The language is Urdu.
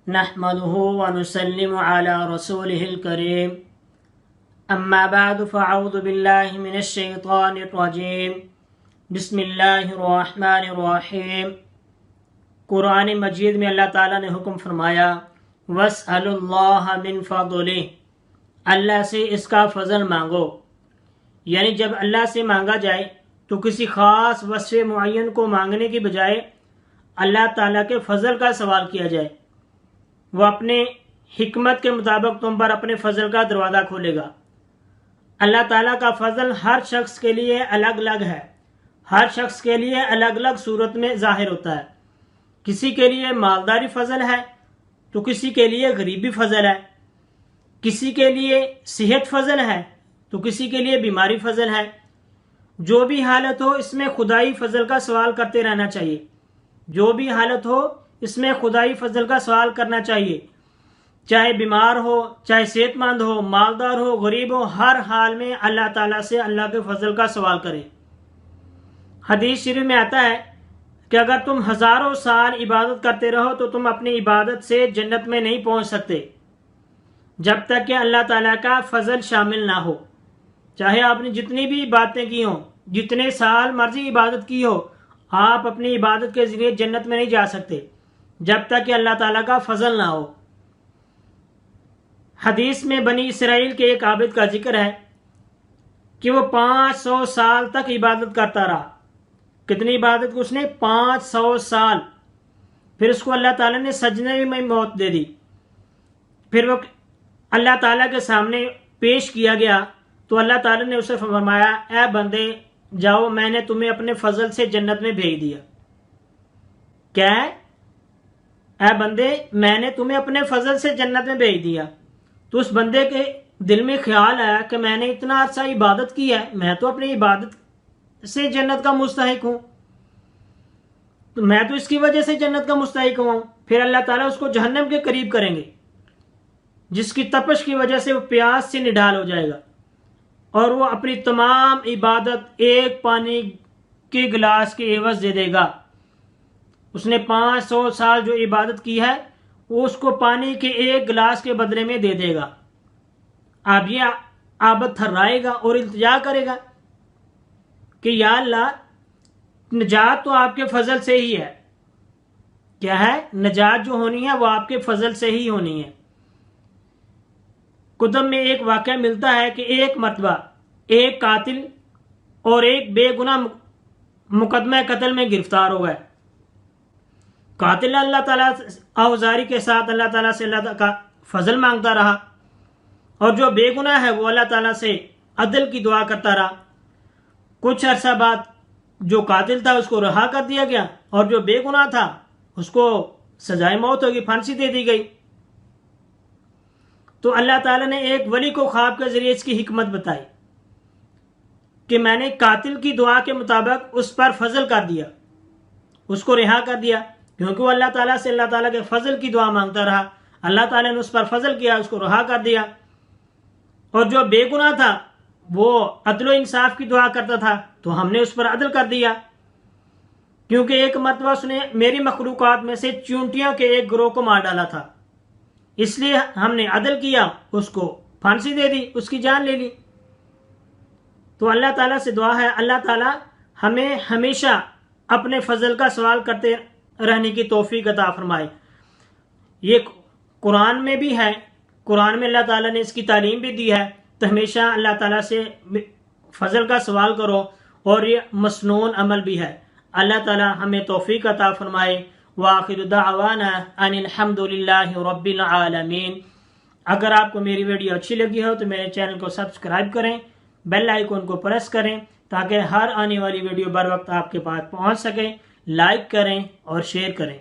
نحمده ونسلم على رسوله الكريم اما بعد فاعوذ بالله من الشیطان الرجیم بسم اللہ الرحمن الرحیم۔ قرآن مجید میں اللہ تعالیٰ نے حکم فرمایا وَاسْأَلُوا اللَّهَ مِن فَضْلِهِ، اللہ سے اس کا فضل مانگو، یعنی جب اللہ سے مانگا جائے تو کسی خاص وصف معین کو مانگنے کی بجائے اللہ تعالیٰ کے فضل کا سوال کیا جائے، وہ اپنے حکمت کے مطابق تم پر اپنے فضل کا دروازہ کھولے گا۔ اللہ تعالیٰ کا فضل ہر شخص کے لیے الگ الگ ہے، ہر شخص کے لیے الگ الگ صورت میں ظاہر ہوتا ہے۔ کسی کے لیے مالداری فضل ہے تو کسی کے لیے غریبی فضل ہے، کسی کے لیے صحت فضل ہے تو کسی کے لیے بیماری فضل ہے۔ جو بھی حالت ہو اس میں خدائی فضل کا سوال کرتے رہنا چاہیے، جو بھی حالت ہو اس میں خدائی فضل کا سوال کرنا چاہیے، چاہے بیمار ہو، چاہے صحت مند ہو، مالدار ہو، غریب ہو، ہر حال میں اللہ تعالیٰ سے اللہ کے فضل کا سوال کرے۔ حدیث شریف میں آتا ہے کہ اگر تم ہزاروں سال عبادت کرتے رہو تو تم اپنی عبادت سے جنت میں نہیں پہنچ سکتے جب تک کہ اللہ تعالیٰ کا فضل شامل نہ ہو۔ چاہے آپ نے جتنی بھی عبادتیں کی ہوں، جتنے سال مرضی عبادت کی ہو، آپ اپنی عبادت کے ذریعے جنت میں نہیں جا سکتے جب تک کہ اللہ تعالیٰ کا فضل نہ ہو۔ حدیث میں بنی اسرائیل کے ایک عابد کا ذکر ہے کہ وہ 500 سال تک عبادت کرتا رہا۔ کتنی عبادت کو اس نے؟ 500 سال۔ پھر اس کو اللہ تعالیٰ نے سجدے میں موت دے دی۔ پھر وہ اللہ تعالیٰ کے سامنے پیش کیا گیا تو اللہ تعالیٰ نے اسے فرمایا اے بندے جاؤ، میں نے تمہیں اپنے فضل سے جنت میں بھیج دیا۔ کیا ہے؟ اے بندے میں نے تمہیں اپنے فضل سے جنت میں بھیج دیا۔ تو اس بندے کے دل میں خیال آیا کہ میں نے اتنا عرصہ عبادت کی ہے، میں تو اپنی عبادت سے جنت کا مستحق ہوں، تو میں تو اس کی وجہ سے جنت کا مستحق ہوں۔ پھر اللہ تعالیٰ اس کو جہنم کے قریب کریں گے جس کی تپش کی وجہ سے وہ پیاس سے نڈال ہو جائے گا، اور وہ اپنی تمام عبادت ایک پانی کے گلاس کے عوض دے دے گا۔ اس نے 500 سال جو عبادت کی ہے وہ اس کو پانی کے ایک گلاس کے بدلے میں دے دے گا۔ اب یہ عابد تھرائے گا اور التجا کرے گا کہ یا اللہ نجات تو آپ کے فضل سے ہی ہے۔ کیا ہے؟ نجات جو ہونی ہے وہ آپ کے فضل سے ہی ہونی ہے۔ کتب میں ایک واقعہ ملتا ہے کہ ایک مرتبہ ایک قاتل اور ایک بے گناہ مقدمہ قتل میں گرفتار ہو گئے۔ قاتل اللہ تعالیٰ آوزاری کے ساتھ اللہ تعالیٰ سے اللہ تعالیٰ کا فضل مانگتا رہا، اور جو بے گناہ ہے وہ اللہ تعالیٰ سے عدل کی دعا کرتا رہا۔ کچھ عرصہ بعد جو قاتل تھا اس کو رہا کر دیا گیا، اور جو بے گناہ تھا اس کو سزائے موت ہوگی، پھانسی دے دی گئی۔ تو اللہ تعالیٰ نے ایک ولی کو خواب کے ذریعے اس کی حکمت بتائی کہ میں نے قاتل کی دعا کے مطابق اس پر فضل کر دیا، اس کو رہا کر دیا، کیونکہ وہ اللہ تعالیٰ سے اللہ تعالیٰ کے فضل کی دعا مانگتا رہا۔ اللہ تعالیٰ نے اس پر فضل کیا، اس کو رہا کر دیا۔ اور جو بے گناہ تھا وہ عدل و انصاف کی دعا کرتا تھا تو ہم نے اس پر عدل کر دیا، کیونکہ ایک مرتبہ اس نے میری مخلوقات میں سے چونٹیوں کے ایک گروہ کو مار ڈالا تھا، اس لیے ہم نے عدل کیا، اس کو پھانسی دے دی، اس کی جان لے لی۔ تو اللہ تعالیٰ سے دعا ہے اللہ تعالیٰ ہمیں ہمیشہ اپنے فضل کا سوال کرتے رہنے کی توفیق عطا فرمائے۔ یہ قرآن میں بھی ہے، قرآن میں اللہ تعالیٰ نے اس کی تعلیم بھی دی ہے، تو ہمیشہ اللہ تعالیٰ سے فضل کا سوال کرو، اور یہ مسنون عمل بھی ہے۔ اللہ تعالیٰ ہمیں توفیق عطا فرمائے۔ وآخر دعوانا ان الحمد للہ رب العالمین۔ اگر آپ کو میری ویڈیو اچھی لگی ہو تو میرے چینل کو سبسکرائب کریں، بیل آئیکن کو پریس کریں تاکہ ہر آنے والی ویڈیو بر وقت آپ کے پاس پہنچ سکے۔ لائک کریں اور شیئر کریں۔